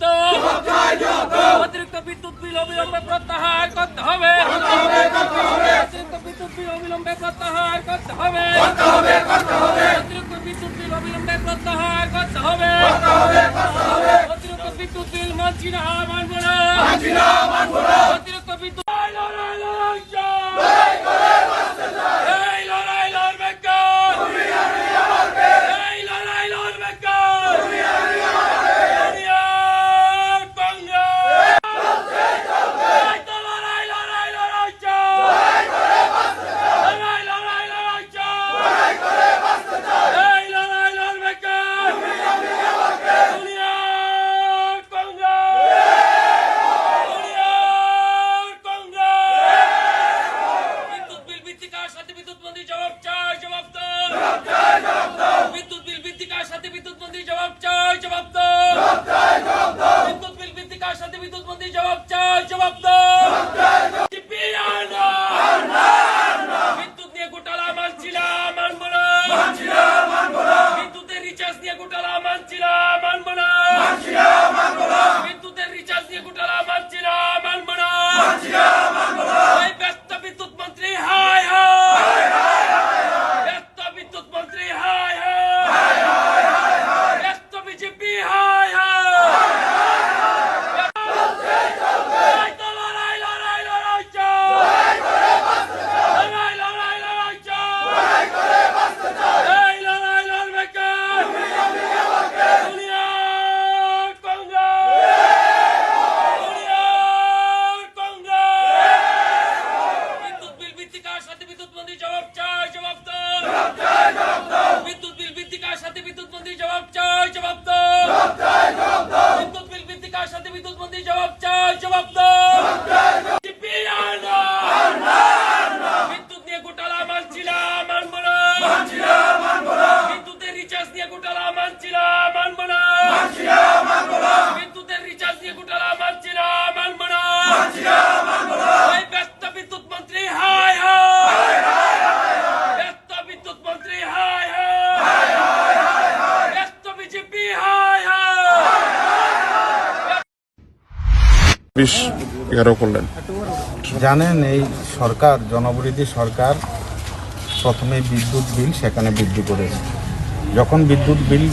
জবাব অতিরিক্ত বিদ্যুৎ বিল অবিলম্বে প্রত্যাহার করতে হবে। অতিরিক্ত বিদ্যুৎ বিল অবিলম্বে প্রত্যাহার করতে হবে। অতিরিক্ত বিদ্যুৎ বিল অবিলম্বে প্রত্যাহার করতে হবে। অতিরিক্ত বিদ্যুৎ বিল মানছি না, মানব না। অতিরিক্ত বিদ্যুৎ করলেন। জানেন, এই সরকার জনবিরোধী সরকার প্রথমে বিদ্যুৎ বিল সেখানে বৃদ্ধি করেছে। যখন বিদ্যুৎ বিল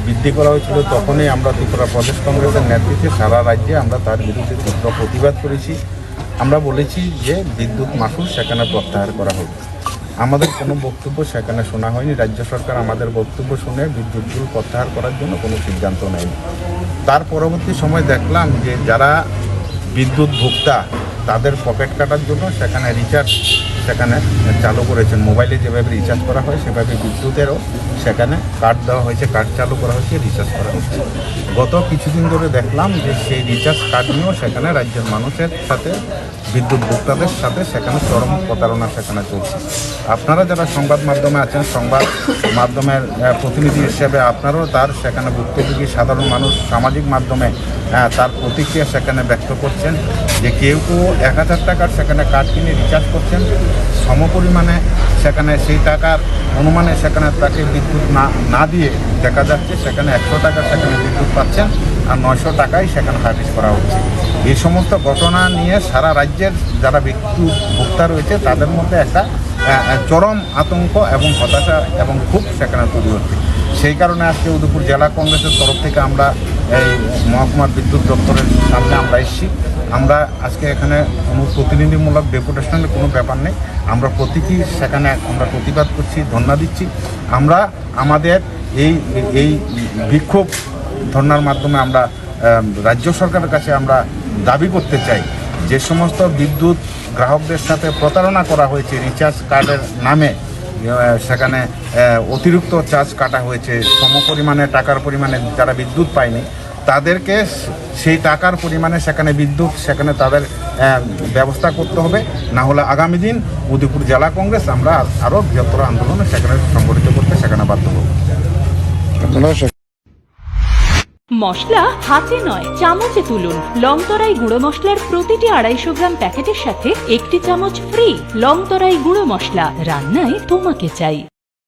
বৃদ্ধি করা হয়েছিল তখনই আমরা ত্রিপুরা প্রদেশ কংগ্রেসের নেতৃত্বে সারা রাজ্যে আমরা তার বিরুদ্ধে তীব্র প্রতিবাদ করেছি। আমরা বলেছি যে বিদ্যুৎ মাশুল সেখানে প্রত্যাহার করা হোক। আমাদের কোনো বক্তব্য সেখানে শোনা হয়নি। রাজ্য সরকার আমাদের বক্তব্য শুনে বিদ্যুৎ বিল প্রত্যাহার করার জন্য কোনো সিদ্ধান্ত নেয়নি। তার পরবর্তী সময় দেখলাম যে যারা বিদ্যুৎ ভোক্তা তাদের পকেট কাটার জন্য সেখানে রিচার্জ সেখানে চালু করেছেন। মোবাইলে যেভাবে রিচার্জ করা হয় সেভাবে বিদ্যুতেরও সেখানে কার্ড দেওয়া হয়েছে, কার্ড চালু করা হয়েছে, রিচার্জ করা হচ্ছে। গত কিছুদিন ধরে দেখলাম যে সেই রিচার্জ কার্ড নিয়েও সেখানে রাজ্যের মানুষের সাথে বিদ্যুৎ ভোক্তাদের সাথে সেখানে চরম প্রতারণা সেখানে চলছে। আপনারা যারা সংবাদ মাধ্যমে আছেন, সংবাদ মাধ্যমের প্রতিনিধি হিসেবে আপনারাও তার সেখানে ভুক্তভোগী সাধারণ মানুষ সামাজিক মাধ্যমে তার প্রতিক্রিয়া সেখানে ব্যক্ত করছেন যে কেউ 1000 টাকার সেখানে কার্ড কিনে রিচার্জ করছেন, সমপরিমাণে সেখানে সেই টাকার অনুমানে সেখানে তাকে বিদ্যুৎ না দিয়ে দেখা যাচ্ছে সেখানে 100 টাকা সেখানে বিদ্যুৎ পাচ্ছেন আর 900 টাকাই সেখানে সার্ভিস করা হচ্ছে। এই সমস্ত ঘটনা নিয়ে সারা রাজ্যের যারা বিদ্যুৎ ভোক্তা রয়েছে তাদের মধ্যে একটা চরম আতঙ্ক এবং হতাশা এবং ক্ষোভ সেখানে তৈরি হচ্ছে। সেই কারণে আজকে উদয়পুর জেলা কংগ্রেসের তরফ থেকে আমরা এই মহকুমা বিদ্যুৎ দপ্তরের সামনে আমরা এসেছি। আমরা আজকে এখানে কোনো প্রতিনিধিমূলক ডেপুটেশনের কোনো ব্যাপার নেই। আমরা প্রতীকী সেখানে আমরা প্রতিবাদ করছি, ধর্ণা দিচ্ছি। আমরা আমাদের এই বিক্ষোভ ধর্ণার মাধ্যমে আমরা রাজ্য সরকারের কাছে আমরা দাবি করতে চাই যে সমস্ত বিদ্যুৎ গ্রাহকদের সাথে প্রতারণা করা হয়েছে, রিচার্জ কার্ডের নামে সেখানে অতিরিক্ত চার্জ কাটা হয়েছে, সমপরিমাণে টাকার পরিমাণে যারা বিদ্যুৎ পায়নি তাদেরকে সেই টাকার পরিমাণে সেখানে বিদ্যুৎ সেখানে তাদের ব্যবস্থা করতে হবে। না হলে আগামী দিন উদয়পুর জেলা কংগ্রেস আমরা আরও বৃহত্তর আন্দোলনে সেখানে সংগঠিত করতে সেখানে বাধ্য হব। মশলা হাতে নয় চামচে তুলুন। লংতরাই গুঁড়ো মশলার প্রতিটি 250 গ্রাম প্যাকেটের সাথে 1টি চামচ ফ্রি। লংতরাই গুঁড়ো মশলা, রান্নায় তোমাকে চাই।